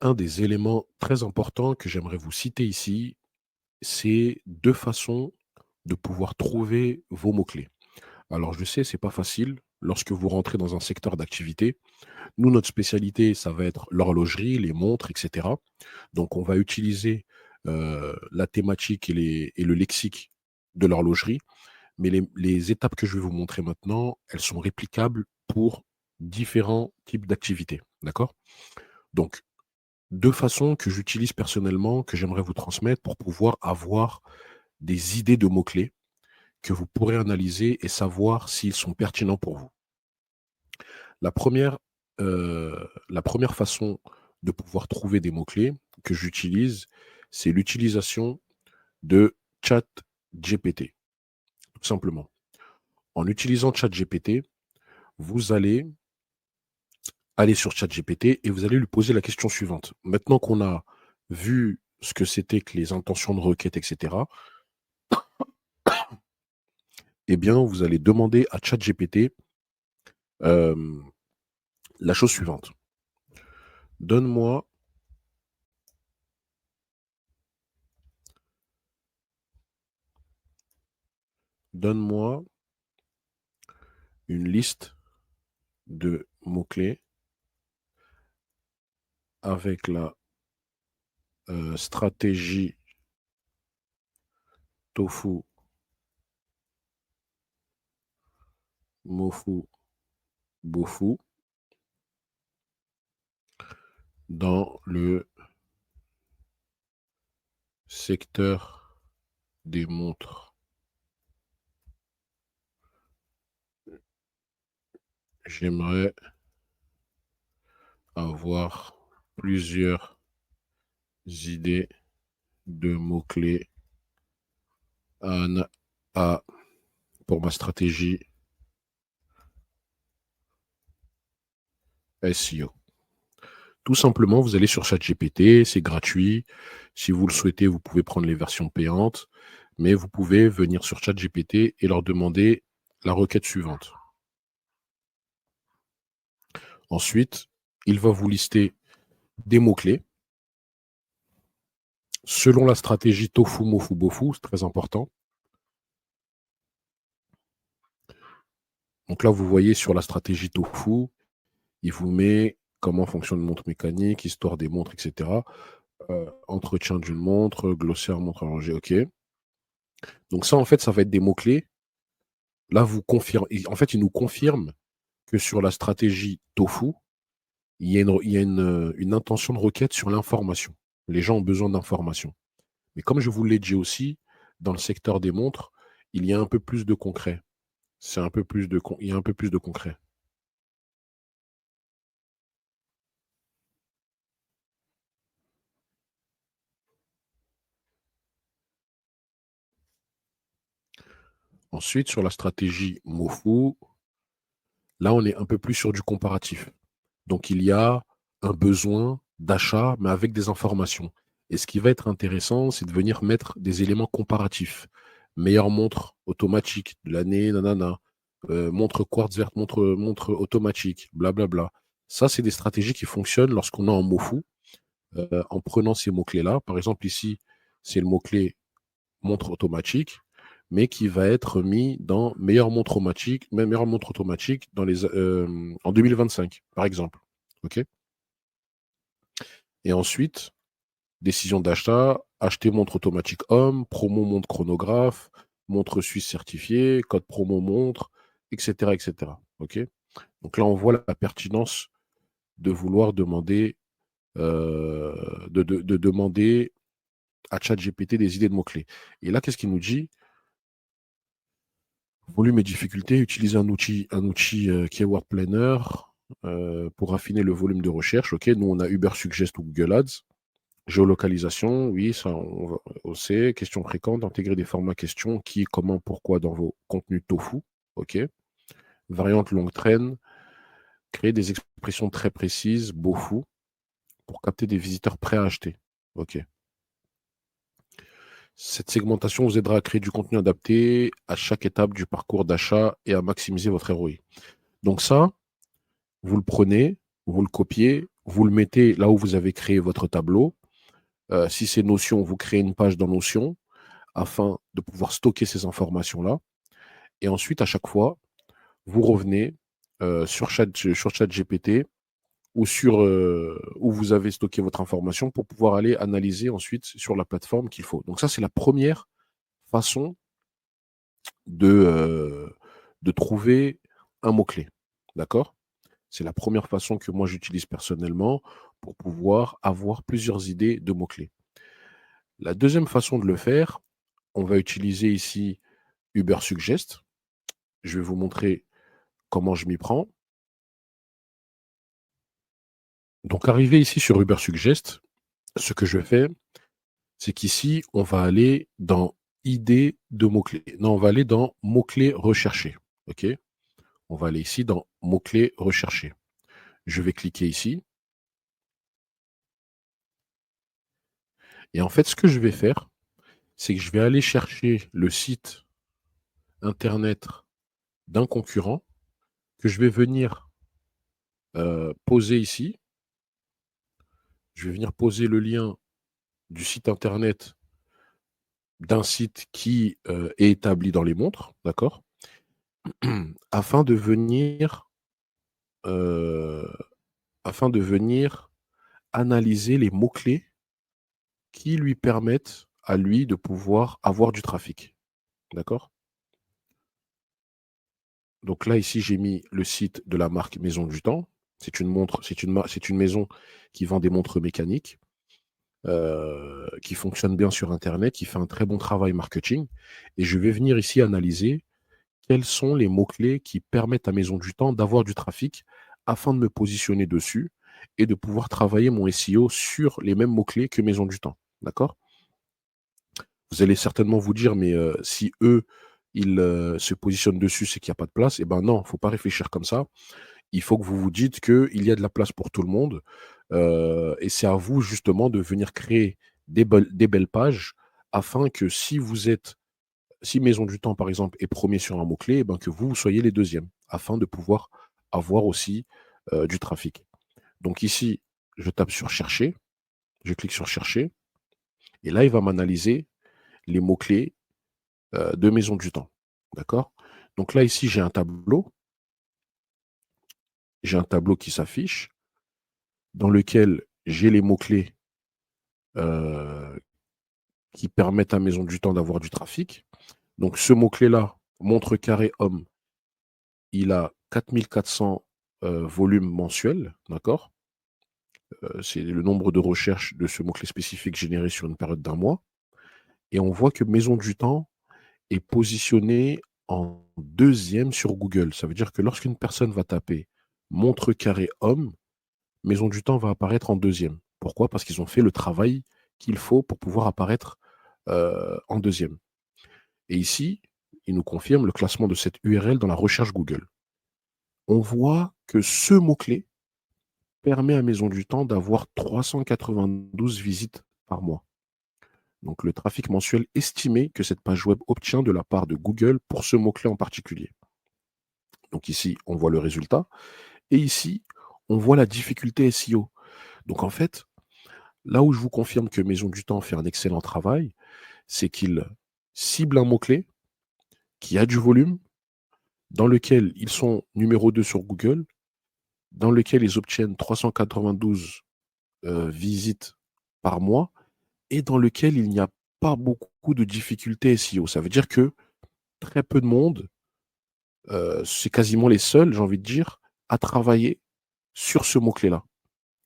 Un des éléments très importants que j'aimerais vous citer ici, c'est 2 façons de pouvoir trouver vos mots-clés. Alors je sais, c'est pas facile lorsque vous rentrez dans un secteur d'activité. Nous, notre spécialité, ça va être l'horlogerie, les montres, et cetera. Donc on va utiliser, la thématique et le lexique de l'horlogerie, mais les étapes que je vais vous montrer maintenant, elles sont réplicables pour différents types d'activités, d'accord? Donc 2 façons que j'utilise personnellement, que j'aimerais vous transmettre pour pouvoir avoir des idées de mots-clés que vous pourrez analyser et savoir s'ils sont pertinents pour vous. La première, la première façon de pouvoir trouver des mots-clés que j'utilise, c'est l'utilisation de ChatGPT, tout simplement. En utilisant ChatGPT, vous allez aller sur ChatGPT et vous allez lui poser la question suivante. Maintenant qu'on a vu ce que c'était que les intentions de requête, et cetera, eh bien, vous allez demander à ChatGPT, hem, la chose suivante: «Donne-moi donne-moi une liste de mots-clés avec la, stratégie tofu, mofu, bofu dans le secteur des montres. J'aimerais avoir plusieurs idées de mots-clés à ana à pour ma stratégie SEO». Tout simplement, vous allez sur ChatGPT, c'est gratuit. Si vous le souhaitez, vous pouvez prendre les versions payantes, mais vous pouvez venir sur ChatGPT et leur demander la requête suivante. Ensuite, il va vous lister des mots-clés selon la stratégie tofu, mofu, bofu, c'est très important. Donc là, vous voyez sur la stratégie tofu, il vous met comment fonctionne une montre mécanique, histoire des montres, et cetera. Entretien d'une montre, glossaire montre allongée, OK. Donc ça, en fait, ça va être des mots-clés. Là, vous confirme en fait, il nous confirme que sur la stratégie tofu, il y a une intention de requête sur l'information. Les gens ont besoin d'informations. Mais comme je vous l'ai dit aussi, dans le secteur des montres, il y a un peu plus de concret. C'est un peu plus de con il y a un peu plus de concret. Ensuite, sur la stratégie MOFU, là, on est un peu plus sur du comparatif. Donc il y a un besoin d'achat, mais avec des informations. Et ce qui va être intéressant, c'est de venir mettre des éléments comparatifs. Meilleure montre automatique de l'année, nanana. Montre quartz verte, montre automatique, blablabla. Ça, c'est des stratégies qui fonctionnent lorsqu'on est en MOFU, en prenant ces mots-clés-là. Par exemple, ici, c'est le mot-clé montre automatique, mais qui va être mis dans meilleure montre automatique en 2025, par exemple. OK? Et ensuite, décision d'achat, acheter montre automatique homme, promo montre chronographe, montre suisse certifiée, code promo montre, et cetera, et cetera. OK? Donc là, on voit la pertinence de vouloir demander, de demander à ChatGPT des idées de mots-clés. Et là, qu'est-ce qu'il nous dit? Volume et difficulté, utiliser un outil qui est Word Planner, pour affiner le volume de recherche. OK, nous, on a Uber Suggest ou Google Ads. Géolocalisation, oui, ça, on sait. Questions fréquentes, intégrer des formats questions, qui, comment, pourquoi dans vos contenus tofu. OK. Variante longue traîne, créer des expressions très précises, bofu, pour capter des visiteurs prêts à acheter. OK. Cette segmentation vous aidera à créer du contenu adapté à chaque étape du parcours d'achat et à maximiser votre ROI. Donc ça, vous le prenez, vous le copiez, vous le mettez là où vous avez créé votre tableau. Si c'est Notion, vous créez une page dans Notion afin de pouvoir stocker ces informations-là. Et ensuite, à chaque fois, vous revenez sur ChatGPT ou où vous avez stocké votre information pour pouvoir aller analyser ensuite sur la plateforme qu'il faut. Donc ça, c'est la première façon de, de trouver un mot-clé. D'accord? C'est la première façon que moi j'utilise personnellement pour pouvoir avoir plusieurs idées de mots-clés. La deuxième façon de le faire, on va utiliser ici Ubersuggest. Je vais vous montrer comment je m'y prends. Donc, arrivé ici sur Ubersuggest, ce que je fais, c'est qu'ici, on va aller dans idées de mots-clés. Non, on va aller dans mots-clés recherchés. OK? On va aller ici dans mots-clés recherchés. Je vais cliquer ici. Et en fait, ce que je vais faire, c'est que je vais aller chercher le site internet d'un concurrent que je vais venir poser ici. Je vais venir poser le lien du site internet d'un site qui est établi dans les montres, d'accord? Afin de venir, heu, afin de venir analyser les mots-clés qui lui permettent à lui de pouvoir avoir du trafic, d'accord? Donc là, ici, j'ai mis le site de la marque Maison du Temps. C'est une maison qui vend des montres mécaniques, qui fonctionne bien sur internet, qui fait un très bon travail marketing et je vais venir ici analyser quels sont les mots-clés qui permettent à Maison du Temps d'avoir du trafic afin de me positionner dessus et de pouvoir travailler mon SEO sur les mêmes mots-clés que Maison du Temps, d'accord? Vous allez certainement vous dire: «Mais, si eux, ils, se positionnent dessus, c'est qu'il y a pas de place». Eh ben non, faut pas réfléchir comme ça. Il faut que vous vous dites qu'il y a de la place pour tout le monde, et c'est à vous justement de venir créer des belles pages afin que si Maison du Temps, par exemple, est premier sur un mot-clé, eh ben, que vous soyez les deuxièmes, afin de pouvoir avoir aussi du trafic. Donc ici, je tape sur chercher, je clique sur chercher, et là, il va m'analyser les mots-clés de Maison du Temps. D'accord? Donc là, ici, j'ai un tableau qui s'affiche, dans lequel j'ai les mots-clés euh, qui permettent à Maison du Temps d'avoir du trafic. Donc ce mot-clé-là, montre carré homme, il a 4400 volumes mensuels, d'accord? C'est le nombre de recherches de ce mot-clé spécifique généré sur une période d'un mois. Et on voit que Maison du Temps est positionnée en deuxième sur Google. Ça veut dire que lorsqu'une personne va taper montre carré homme, Maison du Temps va apparaître en deuxième. Pourquoi? Parce qu'ils ont fait le travail qu'il faut pour pouvoir apparaître en deuxième. Et ici, il nous confirme le classement de cette URL dans la recherche Google. On voit que ce mot-clé permet à Maison du Temps d'avoir 392 visites par mois. Donc le trafic mensuel estimé que cette page web obtient de la part de Google pour ce mot-clé en particulier. Donc ici, on voit le résultat. Et ici, on voit la difficulté SEO. Donc en fait, là où je vous confirme que Maison du Temps fait un excellent travail, c'est qu'il cible un mot-clé qui a du volume, dans lequel ils sont numéro 2 sur Google, dans lequel ils obtiennent 392 visites par mois et dans lequel il n'y a pas beaucoup de difficultés SEO. Ça veut dire que très peu de monde, c'est quasiment les seuls, j'ai envie de dire, à travailler sur ce mot-clé-là.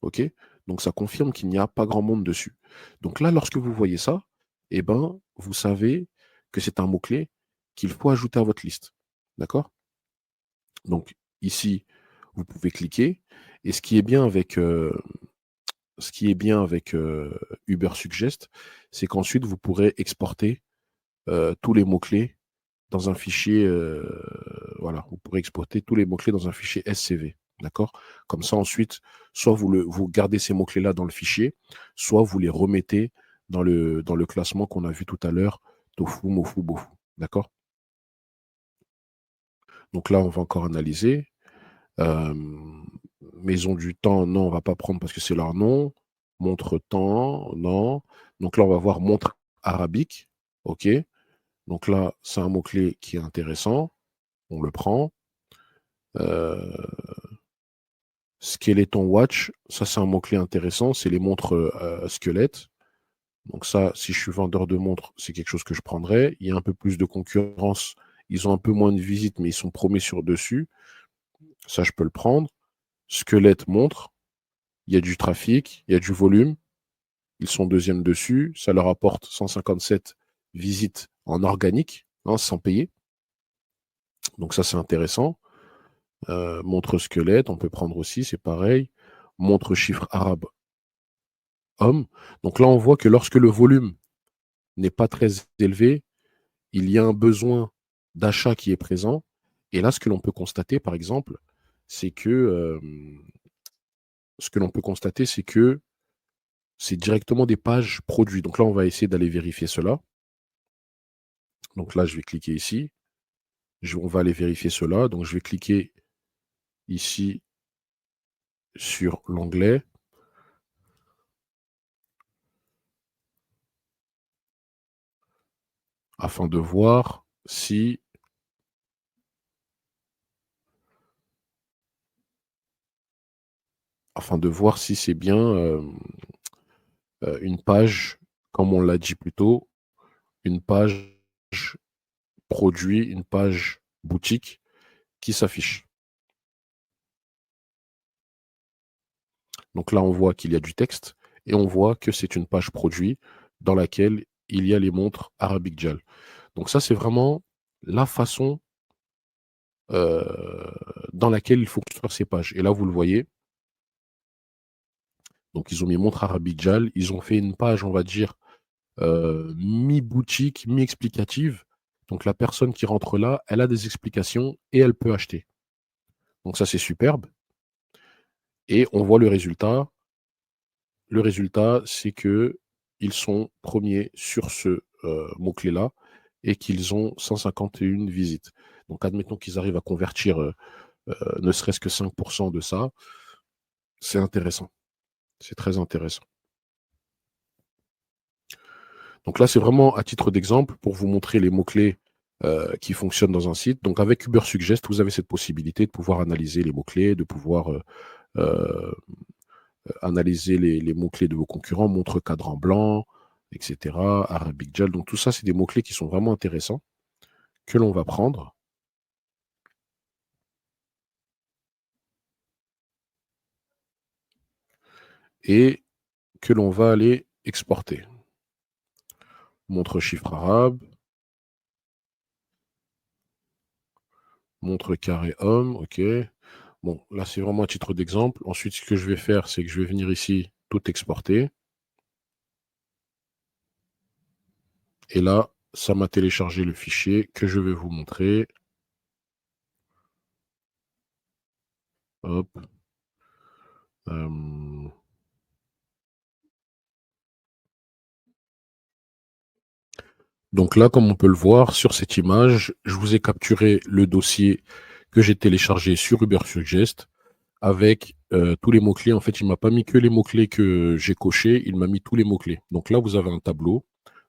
OK? Donc ça confirme qu'il n'y a pas grand monde dessus. Donc là, lorsque vous voyez ça, eh ben, vous savez que c'est un mot-clé qu'il faut ajouter à votre liste. D'accord? Donc ici, vous pouvez cliquer et ce qui est bien avec, Ubersuggest, c'est qu'ensuite vous pourrez exporter, tous les mots-clés dans un fichier, voilà, vous pourrez exporter tous les mots-clés dans un fichier SCV, d'accord? Comme ça ensuite, soit vous gardez ces mots-clés-là dans le fichier, soit vous les remettez dans le classement qu'on a vu tout à l'heure, tofu, mofu, bofu, d'accord? Donc là, on va encore analyser. Hem, Maison du temps, non, on va pas prendre parce que c'est leur nom. Montre temps, non. Donc là, on va voir montre arabique. OK. Donc là, c'est un mot-clé qui est intéressant. On le prend. Skeleton watch, ça c'est un mot-clé intéressant. C'est les montres squelettes. Donc ça, si je suis vendeur de montres, c'est quelque chose que je prendrais. Il y a un peu plus de concurrence. Ils ont un peu moins de visites, mais ils sont promis sur dessus. Ça, je peux le prendre. Squelette montre. Il y a du trafic, il y a du volume. Ils sont deuxième dessus. Ça leur apporte 157 visites en organique, hein, sans payer. Donc ça, c'est intéressant. Montre squelette, on peut prendre aussi, c'est pareil. Montre chiffre arabe homme. Donc là, on voit que lorsque le volume n'est pas très élevé, il y a un besoin d'achat qui est présent. Et là, ce que l'on peut constater, par exemple, c'est que c'est directement des pages produits. Donc là, on va essayer d'aller vérifier cela. Donc là, je vais cliquer ici. On va aller vérifier cela. Donc je vais cliquer ici sur l'onglet afin de voir si c'est bien une page, comme on l'a dit plus tôt, une page produit, une page boutique qui s'affiche. Donc là, on voit qu'il y a du texte et on voit que c'est une page produit dans laquelle il y a les montres Arabic Jal. Donc ça, c'est vraiment la façon dans laquelle il faut construire ces pages. Et là, vous le voyez. Donc, ils ont mis montre Arabic Jal. Ils ont fait une page, on va dire, mi-boutique, mi-explicative. Donc, la personne qui rentre là, elle a des explications et elle peut acheter. Donc, ça, c'est superbe. Et on voit le résultat. Le résultat, c'est que ils sont premiers sur ce mot-clé-là et qu'ils ont 151 visites. Donc, admettons qu'ils arrivent à convertir ne serait-ce que 5% de ça. C'est intéressant. C'est très intéressant. Donc là, c'est vraiment à titre d'exemple pour vous montrer les mots-clés qui fonctionnent dans un site. Donc avec Ubersuggest, vous avez cette possibilité de pouvoir analyser les mots-clés, de pouvoir euh, analyser les mots-clés de vos concurrents, montre cadran blanc, etc., Arabic Jal. Donc tout ça, c'est des mots-clés qui sont vraiment intéressants que l'on va prendre. Et que l'on va aller exporter. Montre chiffre arabe, montre carré homme, ok. Bon, là, c'est vraiment à titre d'exemple. Ensuite, ce que je vais faire, c'est que je vais venir ici, tout exporter. Et là, ça m'a téléchargé le fichier que je vais vous montrer. Hop. Donc là, comme on peut le voir sur cette image, je vous ai capturé le dossier que j'ai téléchargé sur Ubersuggest avec tous les mots-clés. En fait, il m'a pas mis que les mots-clés que j'ai cochés, il m'a mis tous les mots-clés. Donc là, vous avez un tableau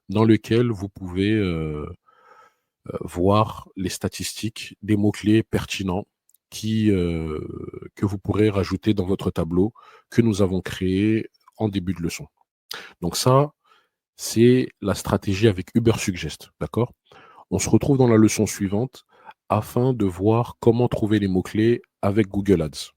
dans lequel vous pouvez voir les statistiques des mots-clés pertinents que vous pourrez rajouter dans votre tableau que nous avons créé en début de leçon. Donc ça, c'est la stratégie avec Ubersuggest, d'accord? On se retrouve dans la leçon suivante afin de voir comment trouver les mots-clés avec Google Ads.